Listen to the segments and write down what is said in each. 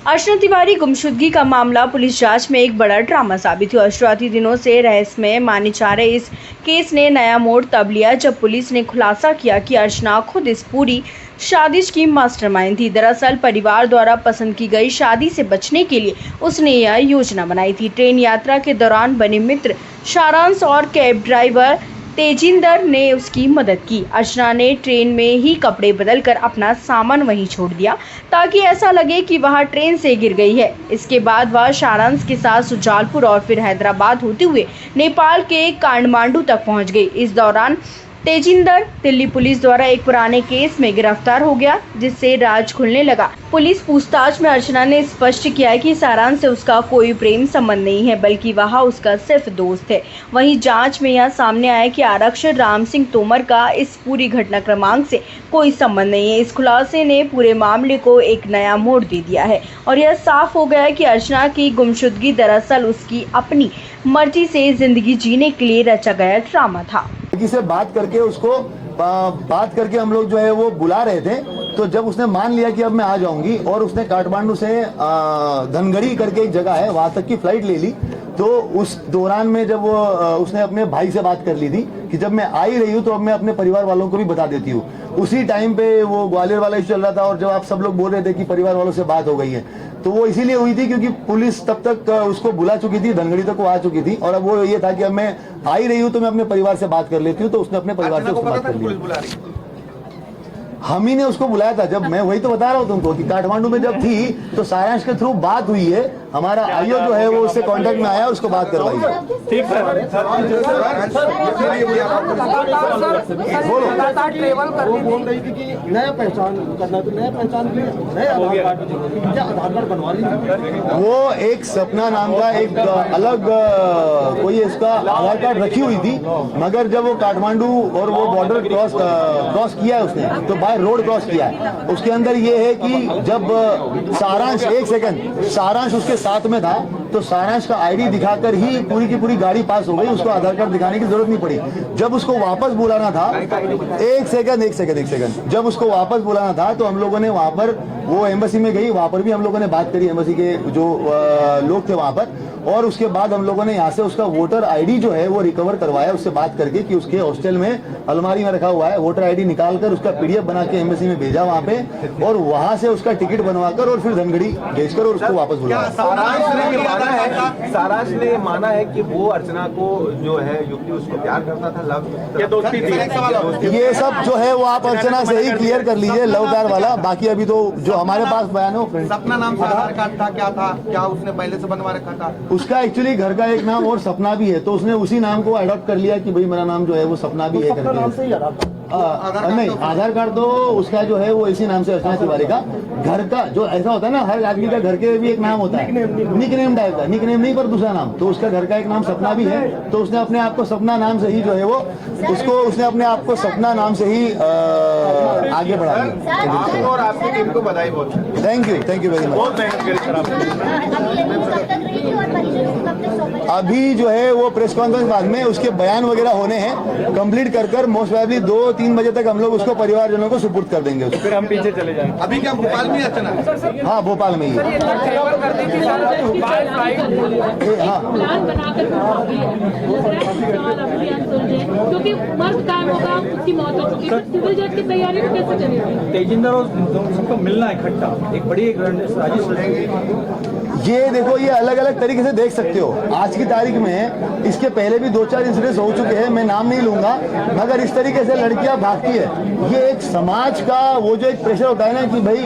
अर्चना तिवारी गुमशुदगी का मामला पुलिस जांच में एक बड़ा ड्रामा साबित हुआ। शुरुआती दिनों से रहस्यमय माने जा रहे इस केस ने नया मोड़ तब लिया जब पुलिस ने खुलासा किया कि अर्चना खुद इस पूरी साजिश की मास्टरमाइंड थी। दरअसल परिवार द्वारा पसंद की गई शादी से बचने के लिए उसने यह योजना बनाई थी। ट्रेन यात्रा के दौरान बने मित्र सारांश और कैब ड्राइवर तेजिंदर ने उसकी मदद की। अर्चना ने ट्रेन में ही कपड़े बदलकर अपना सामान वहीं छोड़ दिया ताकि ऐसा लगे कि वह ट्रेन से गिर गई है। इसके बाद वह सारांश के साथ सुजालपुर और फिर हैदराबाद होते हुए नेपाल के काठमांडू तक पहुंच गई। इस दौरान तेजिंदर दिल्ली पुलिस द्वारा एक पुराने केस में गिरफ्तार हो गया, जिससे राज खुलने लगा। पुलिस पूछताछ में अर्चना ने स्पष्ट किया कि सारांश से उसका कोई प्रेम संबंध नहीं है, बल्कि वह उसका सिर्फ दोस्त है। वहीं जांच में यह सामने आया कि आरक्षक राम सिंह तोमर का इस पूरी घटनाक्रम से कोई संबंध नहीं है। इस खुलासे ने पूरे मामले को एक नया मोड़ दे दिया है और यह साफ हो गया कि अर्चना की गुमशुदगी दरअसल उसकी अपनी मर्जी से जिंदगी जीने के लिए रचा गया ड्रामा था। से बात करके हम लोग जो है वो बुला रहे थे, तो जब उसने मान लिया कि अब मैं आ जाऊंगी और उसने काठमांडू से धनगढ़ी करके एक जगह है वहां तक की फ्लाइट ले ली, तो उस दौरान में जब वो उसने अपने भाई से बात कर ली थी कि जब मैं आ ही रही हूँ तो अब मैं अपने परिवार वालों को भी बता देती हूँ। उसी टाइम पे वो ग्वालियर वाला इशू चल रहा था और जब आप सब लोग बोल रहे थे कि परिवार वालों से बात हो गई है, तो वो इसीलिए हुई थी क्योंकि पुलिस तब तक उसको बुला चुकी थी, धनगढ़ी तक वो आ चुकी थी और अब वो ये था कि अब मैं आ ही रही हूँ तो मैं अपने परिवार से बात कर लेती हूँ। तो उसने अपने परिवार से बात कर ली। हम ही ने उसको बुलाया था। जब मैं वही तो बता रहा हूँ तुमको कि काठमांडू में जब थी तो सारांश के थ्रू बात हुई है, हमारा आईओ जो है वो उससे कांटेक्ट में आया, उसको बात करवाई है। ठीक सर। बोलो। ट्रेवल करनी बोल रही थी कि नया पहचान करना, तो नया पहचान के लिए नए आधार कार्ड बनवा रही थी। वो एक सपना नाम का एक अलग कोई इसका आधार कार्ड रखी हुई थी, मगर जब वो काठमांडू और वो बॉर्डर क्रॉस किया है उसने, तो बाय रोड क्रॉस किया है। उसके अंदर ये है कि जब सारांश, एक सेकंड, सारांश उसके साथ में था तो सारांश का आईडी दिखाकर ही पूरी की पूरी गाड़ी पास हो गई, उसको आधार कार्ड दिखाने की जरूरत नहीं पड़ी। जब उसको वापस बुलाना था, एक सेकंड, जब उसको वापस बुलाना था तो हम लोगों ने वहां पर, वो एम्बेसी में गई, वहां पर भी हम लोगों ने बात करी, एम्बेसी के जो लोग थे वहां पर, और उसके बाद हम लोगों ने यहाँ से उसका वोटर आईडी जो है वो रिकवर करवाया उससे बात करके कि उसके हॉस्टल में अलमारी में रखा हुआ है। वोटर आईडी निकालकर उसका पीडीएफ बना के एम्बेसी में भेजा वहां पे, और वहां से उसका टिकट बनवाकर और फिर धनगढ़ी भेजकर और उसको वापस बुलाया। सारांश ने माना है कि वो अर्चना को जो है युक्ति उसको प्यार करता था, लव दोस्ती थी। ये सब जो है वो आप अर्चना से ही क्लियर कर लीजिए, लव प्यार वाला। बाकी अभी तो जो हमारे पास बयान हो, सपना नाम से आधार कार्ड था, क्या था, क्या उसने पहले से बनवा रखा था? उसका एक्चुअली घर का एक नाम और सपना भी है, तो उसने उसी नाम को अडॉप्ट कर लिया कि भाई मेरा नाम जो है वो सपना भी है करके। नहीं, आधार कार्ड तो उसका जो है वो इसी नाम से, अर्चना तिवारी का। घर का जो ऐसा होता है ना, हर आदमी का घर के भी एक नाम होता है, निकनेम टाइप का, निकनेम नहीं पर दूसरा नाम, तो उसका घर का एक नाम सपना भी है। तो उसने अपने आप को सपना नाम से ही जो है वो उसने अपने आप को सपना नाम से ही आगे बढ़ा दिया। और आपकी टीम को बधाई बोल। Thank you very much. अभी जो है वो प्रेस कॉन्फ्रेंस बाद में उसके बयान वगैरह होने हैं, कंप्लीट कर मोस्ट प्रोबेबली 2-3 बजे तक हम लोग उसको परिवारजनों को सुपुर्द कर देंगे। फिर हम पीछे चले जाएंगे। अभी क्या भोपाल में अर्चना? हाँ, भोपाल में ही है। क्योंकि मर्द काम होगा, उसकी मौत हो चुकी है, सिविल जज की तैयारी में कैसे चलेगी? तेजिंदर और सबको मिलना इकट्ठा एक बड़ी साजिश। ये देखो, ये अलग अलग तरीके से देख सकते हो। आज की तारीख में इसके पहले भी 2-4 इंसिडेंट्स हो चुके हैं, मैं नाम नहीं लूंगा, मगर इस तरीके से लड़कियां भागती है। ये एक समाज का वो जो एक प्रेशर होता है ना कि भाई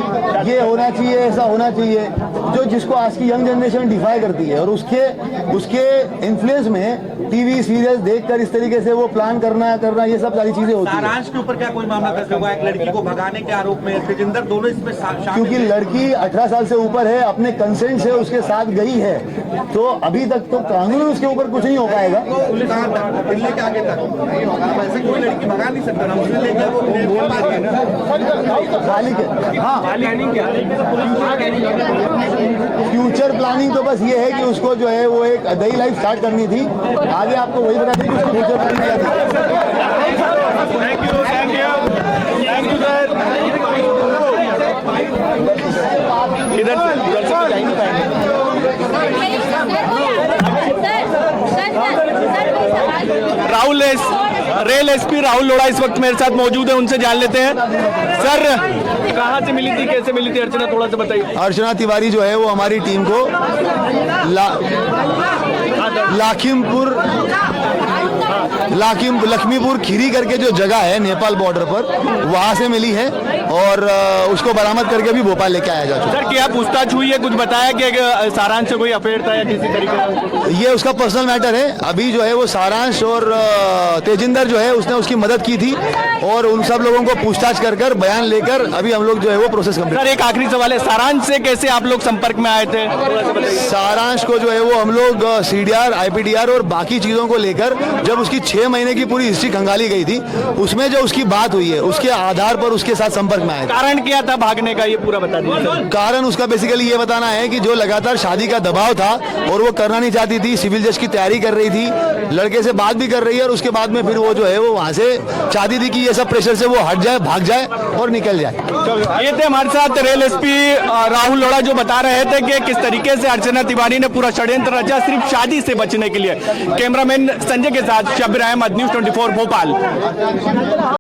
ये होना चाहिए, ऐसा होना चाहिए, जो जिसको आज की यंग जनरेशन डिफाई करती है, और उसके इन्फ्लुएंस में टीवी सीरियल देखकर इस तरीके से वो प्लान करना ये सब सारी चीजें होती है। सारांश के ऊपर क्या कोई मामला दर्ज हुआ है? एक लड़की को भगाने के आरोप में तेजिंदर दोनों इसमें शामिल? क्योंकि लड़की 18 साल से ऊपर है, अपने कंसेंट से उसके साथ गई है, तो अभी तक तो कानून में उसके ऊपर कुछ नहीं हो पाएगा। दिल्ली के आगे तक नहीं होगा, वैसे कोई लड़की भगा नहीं सकता ना, उसने लेकर वो फ्यूचर प्लानिंग तो बस ये है कि उसको जो है वो एक नई लाइफ स्टार्ट करनी थी। आगे आपको वही बता दें कि उसको फ्यूचर प्लानिंग क्या थी। Thank you sir. इधर से जा ही नहीं पाएंगे। रेल एसपी राहुल लोढ़ा इस वक्त मेरे साथ मौजूद है, उनसे जान लेते हैं। सर, कहाँ से मिली थी, कैसे मिली थी अर्चना, थोड़ा सा बताइए। अर्चना तिवारी जो है वो हमारी टीम को लक्ष्मीपुर खीरी करके जो जगह है नेपाल बॉर्डर पर, वहां से मिली है और उसको बरामद करके भी भोपाल लेके आया जा चुका। सर, क्या पूछताछ हुई है, कुछ बताया कि सारांश से कोई अफेयर था या किसी तरीके का? ये उसका पर्सनल मैटर है। अभी जो है वो सारांश और तेजिंदर जो है उसने उसकी मदद की थी और उन सब लोगों को पूछताछ कर बयान लेकर अभी हम लोग जो है वो प्रोसेस कंप्लीट। सर, एक आखिरी सवाल है, सारांश से कैसे आप लोग संपर्क में आए थे? सारांश को जो है वो हम लोग CDR, IPDR और बाकी चीजों को लेकर जब उसकी 6 महीने की पूरी हिस्ट्री खंगाली गई थी, उसमें जो उसकी बात हुई है उसके आधार पर उसके साथ संपर्क में आए। कारण क्या था भागने का, ये पूरा बता दीजिए। कारण उसका बेसिकली ये बताना है कि जो लगातार शादी का दबाव था और वो करना नहीं चाहती थी, सिविल जज की तैयारी कर रही थी, लड़के से बात भी कर रही है और उसके बाद में फिर वो जो है वो वहां से चाहती थी कि ये सब प्रेशर से वो हट जाए, भाग जाए और निकल जाए। ये थे हमारे साथ रेल एसपी राहुल लोढ़ा, जो बता रहे थे कि किस तरीके से अर्चना तिवारी ने पूरा षड्यंत्र रचा सिर्फ शादी से बचने के लिए। कैमरामैन संजय के साथ शब्बीर अहमद, News 24 भोपाल।